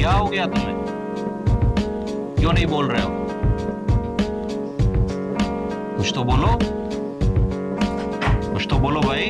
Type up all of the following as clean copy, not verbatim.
क्या हो गया तुम्हें? क्यों नहीं बोल रहे हो? कुछ तो बोलो, कुछ तो बोलो भाई।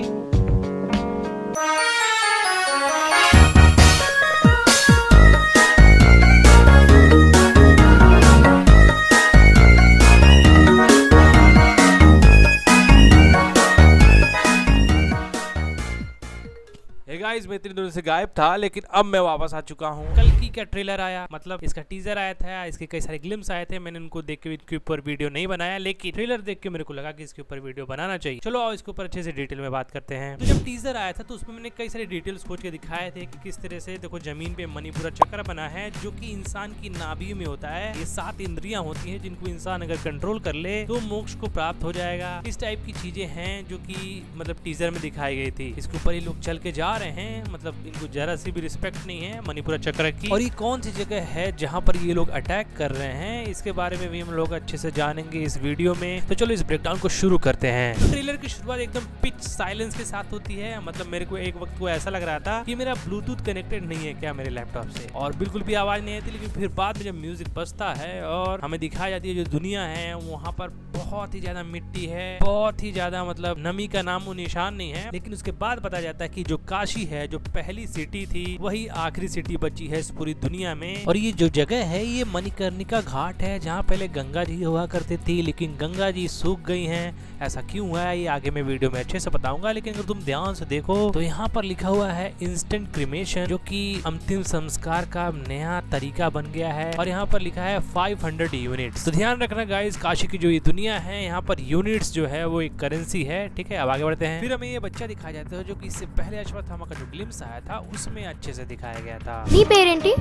गाइस मैं इतनी दिनों से गायब था, लेकिन अब मैं वापस आ चुका हूँ। कल की क्या ट्रेलर आया, मतलब इसका टीजर आया था, इसके कई सारे ग्लिम्स आए थे। मैंने उनको देख के इसके ऊपर वीडियो नहीं बनाया, लेकिन ट्रेलर देख के मेरे को लगा कि इसके ऊपर वीडियो बनाना चाहिए। चलो आओ इसके ऊपर अच्छे से डिटेल में बात करते हैं। तो जब टीजर आया था तो उसमें मैंने कई सारे डिटेल्स खोज के दिखाए थे कि किस तरह से देखो जमीन पे मणिपुरा चक्र बना है जो कि इंसान की नाभि में होता है। ये 7 इंद्रियां होती हैं जिनको इंसान अगर कंट्रोल कर ले तो मोक्ष को प्राप्त हो जाएगा। इस टाइप की चीजें हैं जो कि मतलब टीजर में दिखाई गई थी। इसके ऊपर ये लोग चल के जा रहे हैं, मतलब इनको जरा सी भी रिस्पेक्ट नहीं है मणिपुरा चक्र की। और ये कौन सी जगह है जहाँ पर ये लोग अटैक कर रहे हैं, इसके बारे में भी हम लोग अच्छे से जानेंगे इस वीडियो में। तो चलो इस ब्रेकडाउन को शुरू करते हैं। तो ट्रेलर की शुरुआत एकदम पिच साइलेंस के साथ होती है। मतलब मेरे को एक वक्त को ऐसा लग रहा था कि मेरा ब्लूटूथ कनेक्टेड नहीं है क्या मेरे लैपटॉप से, और बिल्कुल भी आवाज नहीं आती। लेकिन फिर बाद में जब म्यूजिक बजता है और हमें दिखाई जाती है जो दुनिया है वहाँ पर बहुत ही ज्यादा मिट्टी है, बहुत ही ज्यादा मतलब नमी का नामो निशान नहीं है। लेकिन उसके बाद पता जाता है कि जो काशी है, जो पहली सिटी थी, वही आखिरी सिटी बची है इस पूरी दुनिया में। और ये जो जगह है ये मणिकर्णिका घाट है, जहाँ पहले गंगा जी हुआ करती थी, लेकिन गंगा जी सूख गई हैं। ऐसा क्यों हुआ है ये आगे मैं वीडियो में अच्छे से बताऊंगा। लेकिन अगर तुम ध्यान से देखो तो यहाँ पर लिखा हुआ है इंस्टेंट क्रिमेशन, जो कि अंतिम संस्कार का नया तरीका बन गया है। और यहाँ पर लिखा है 500 यूनिट्स। तो ध्यान रखना गाइस, काशी की जो ये दुनिया है यहाँ पर यूनिट्स जो है वो एक करेंसी है। ठीक है, अब आगे बढ़ते हैं। फिर हमें ये बच्चा दिखाया जाता है जो कि इससे पहले अश्वत्थामा का जो ग्लिम्स आया था उसमें अच्छे से दिखाया गया था। నీ పేరేంటి?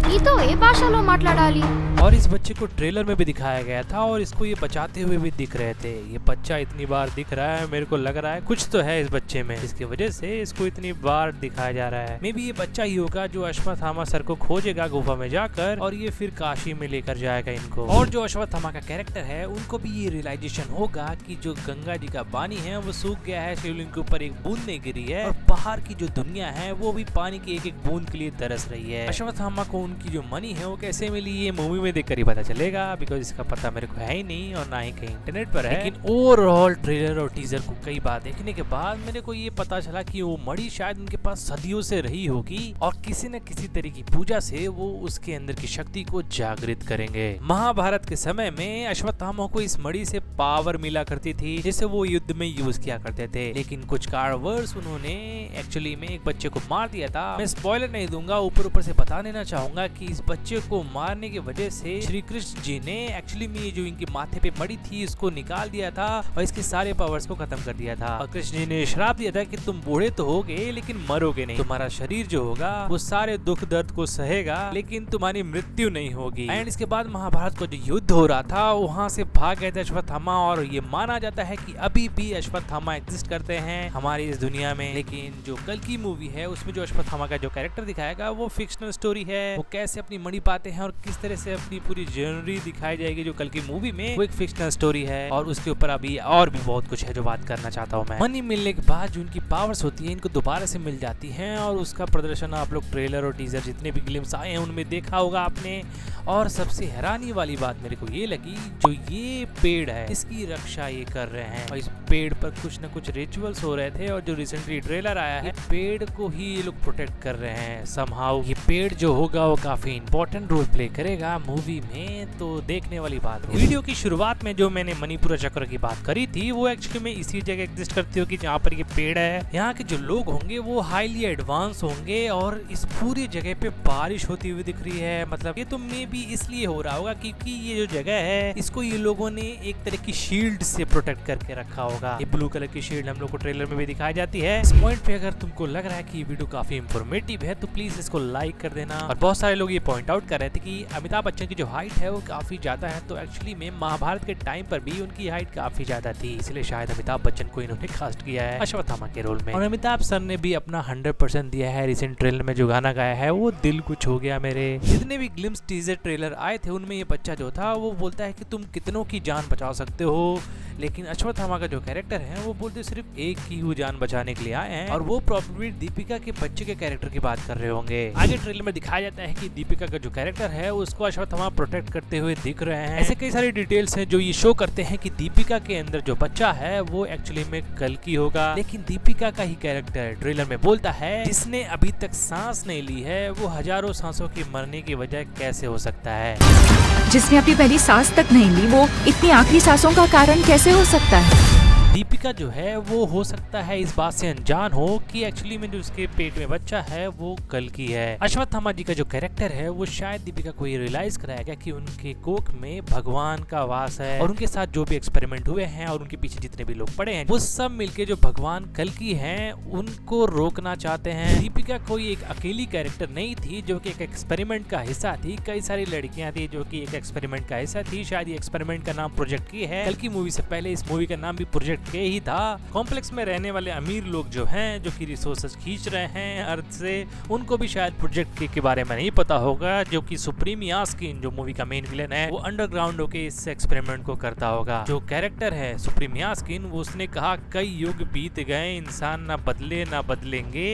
నీతో ఏ భాషలో మాట్లాడాలి? और इस बच्चे को ट्रेलर में भी दिखाया गया था और इसको ये बचाते हुए भी दिख रहे थे। ये बच्चा इतनी बार दिख रहा है, मेरे को लग रहा है कुछ तो है इस बच्चे में, इसकी वजह से इसको इतनी बार दिखाया जा रहा है। मे बी ये बच्चा ही होगा जो अश्वत्थामा सर को खोजेगा गुफा में जाकर, और ये फिर काशी में लेकर जाएगा इनको। और जो अश्वत्थामा का कैरेक्टर है उनको भी ये रियलाइजेशन होगा कि जो गंगा जी का पानी है वो सूख गया है, शिवलिंग के ऊपर एक बूंद नहीं गिरी है, और बाहर की जो दुनिया है वो भी पानी की एक एक बूंद के लिए तरस रही है। अश्वत्थामा को उनकी जो मनी है वो कैसे मिली ये मूवी में देखकर ही पता चलेगा, बिकॉज इसका पता मेरे को है ही नहीं और ना ही कहीं इंटरनेट पर है। लेकिन ओवरऑल ट्रेलर और टीजर को कई बार देखने के बाद मेरे को ये पता चला कि वो मणि शायद उनके पास सदियों से रही होगी और किसी न किसी तरह की पूजा से वो उसके अंदर की शक्ति को जागृत करेंगे। महाभारत के समय में अश्वत्थामा को इस मणि से पावर मिला करती थी जिसे वो युद्ध में यूज किया करते थे। लेकिन कुछ कारणवश उन्होंने एक्चुअली में एक बच्चे को मार दिया था। मैं स्पॉइलर नहीं दूंगा, ऊपर से बता देना चाहूंगा कि इस बच्चे को मारने की वजह से श्री कृष्ण जी ने एक्चुअली में ये जो इनके माथे पे मड़ी थी इसको निकाल दिया था और इसके सारे पावर्स को खत्म कर दिया था। और कृष्ण जी ने श्राप दिया था कि तुम बूढ़े तो होगे लेकिन मरोगे नहीं, तुम्हारा शरीर जो होगा वो सारे दुख दर्द को सहेगा लेकिन तुम्हारी मृत्यु नहीं होगी। एंड इसके बाद महाभारत का जो युद्ध हो रहा था वहाँ से भाग गए थे अश्वत्थामा, और ये माना जाता है कि अभी भी अश्वत्थामा एग्जिस्ट करते हैं हमारी इस दुनिया में। लेकिन जो कल की मूवी है उसमें जो अश्वत्थामा का जो कैरेक्टर दिखाएगा वो फिक्शनल स्टोरी है। वो कैसे अपनी मणि पाते हैं और किस तरह से अपनी पूरी जर्नी दिखाई जाएगी जो कल की मूवी में, वो एक फिक्शनल स्टोरी है। और उसके ऊपर अभी और भी बहुत कुछ है जो बात करना चाहता हूँ मैं। मनी मिलने के बाद जो उनकी पावर्स होती है इनको दोबारा से मिल जाती हैं, और उसका प्रदर्शन आप लोग ट्रेलर और टीजर जितने भी ग्लिम्स आए हैं उनमें देखा होगा आपने। और सबसे हैरानी वाली बात मेरे को ये लगी, जो ये पेड़ है इसकी रक्षा ये कर रहे हैं और इस पेड़ पर कुछ न कुछ रिचुअल्स हो रहे थे। और जो रिसेंटली ट्रेलर आया है पेड़ को ही ये लोग प्रोटेक्ट कर रहे हैं समहाउ। ये पेड़ जो होगा वो काफी इंपॉर्टेंट रोल प्ले करेगा मूवी में, तो देखने वाली बात है। वीडियो की शुरुआत में जो मैंने मणिपुरा चक्र की बात करी थी वो एक्चुअली में इसी जगह एग्जिस्ट करती होगी जहाँ पर ये पेड़ है। यहाँ के जो लोग होंगे वो हाईली एडवांस होंगे और इस पूरी जगह पे बारिश होती हुई दिख रही है। मतलब ये तो मे बी इसलिए हो रहा होगा क्योंकि ये जो जगह है इसको ये लोगों ने एक तरह की शील्ड से प्रोटेक्ट करके रखा होगा। ये ब्लू कलर की शील्ड हम लोग को ट्रेलर में भी दिखाई जाती है। इस पॉइंट पे अगर तुमको लग रहा है कि ये वीडियो काफी इंफॉर्मेटिव है तो प्लीज इसको लाइक कर देना। और बहुत सारे लोग ये पॉइंट आउट कर रहे थे कि अमिताभ बच्चन की जो हाइट है वो काफी ज्यादा है, तो एक्चुअली में महाभारत के टाइम पर भी उनकी हाइट काफी ज्यादा थी, इसलिए शायद अमिताभ बच्चन को इन्होंने कास्ट किया है अश्वत्थामा के रोल में। और अमिताभ सर ने भी अपना 100% दिया है। रिसेंट ट्रेलर में जो गाना गाया है वो दिल कुछ हो गया मेरे। जितने भी ग्लिम्स टीजर ट्रेलर आए थे उनमें ये बच्चा जो था वो बोलता है कि तुम कितनों की जान बचा सकते हो लेकिन अश्वत्थामा का जो कैरेक्टर है वो बोलते सिर्फ एक की ही जान बचाने के लिए आए हैं और वो प्रॉब्लम दीपिका के बच्चे के कैरेक्टर की बात कर रहे होंगे। आगे ट्रेलर में दिखाया जाता है कि दीपिका का जो कैरेक्टर है उसको अश्वत्थामा प्रोटेक्ट करते हुए दिख रहे हैं। ऐसे कई सारी डिटेल्स हैं जो ये शो करते हैं कि दीपिका के अंदर जो बच्चा है वो एक्चुअली में कल्कि होगा, लेकिन दीपिका का ही कैरेक्टर ट्रेलर में बोलता है जिसने अभी तक सांस नहीं ली है वो हजारों सांसों की मरने की वजह कैसे हो सकता है। जिसने अपनी पहली सांस तक नहीं ली वो इतनी आखिरी सांसों का कारण कैसे हो सकता है। दीपिका जो है वो हो सकता है इस बात से अनजान हो कि एक्चुअली में जो उसके पेट में बच्चा है वो कल्कि है। अश्वत्थामा जी का जो कैरेक्टर है वो शायद दीपिका को ये रियलाइज कराएगा कि उनके कोख में भगवान का वास है और उनके साथ जो भी एक्सपेरिमेंट हुए हैं और उनके पीछे जितने भी लोग पड़े हैं वो सब मिलके जो भगवान कल्कि हैं उनको रोकना चाहते हैं। दीपिका कोई एक अकेली कैरेक्टर नहीं थी जो कि एक एक्सपेरिमेंट का हिस्सा थी, कई सारी लड़कियां थी जो कि एक एक्सपेरिमेंट का हिस्सा थी। शायद ये एक्सपेरिमेंट का नाम प्रोजेक्ट की है। कल्कि मूवी से पहले इस मूवी का नाम भी प्रोजेक्ट के ही था। कॉम्प्लेक्स में रहने वाले अमीर लोग जो हैं जो कि रिसोर्सेज खींच रहे हैं अर्थ से, उनको भी शायद प्रोजेक्ट के बारे में नहीं पता होगा, जो कि सुप्रीम यास्किन जो मूवी का मेन विलेन है वो अंडरग्राउंड होके इस एक्सपेरिमेंट को करता होगा। जो कैरेक्टर है सुप्रीम यास्किन वो उसने कहा कई युग बीत गए इंसान ना बदले ना बदलेंगे।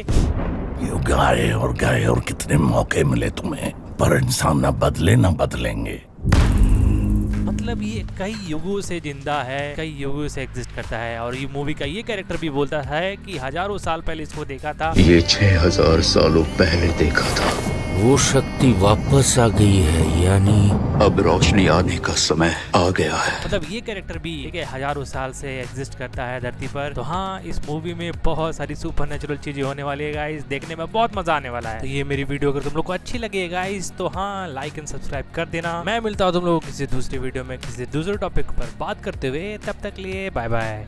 युग आए और कितने मौके मिले तुम्हें, पर इंसान ना बदले ना बदलेंगे। मतलब ये कई युगों से जिंदा है, कई युगों से एग्जिस्ट करता है और ये मूवी का ये कैरेक्टर भी बोलता है कि हजारों साल पहले इसको देखा था। ये 6000 सालों पहले देखा था। वो शक्ति वापस आ गई है, यानी अब रोशनी आने का समय आ गया है। मतलब ये कैरेक्टर भी एक हजारों साल से एग्जिस्ट करता है धरती पर। तो हाँ, इस मूवी में बहुत सारी सुपरनेचुरल चीजें होने वाली है गाइस, देखने में बहुत मजा आने वाला है। तो ये मेरी वीडियो अगर तुम लोग को अच्छी लगे गाइस तो हाँ लाइक एंड सब्सक्राइब कर देना। मैं मिलता हूँ तुम लोगों को किसी दूसरी वीडियो में किसी दूसरे टॉपिक पर बात करते हुए, तब तक लिए बाय बाय।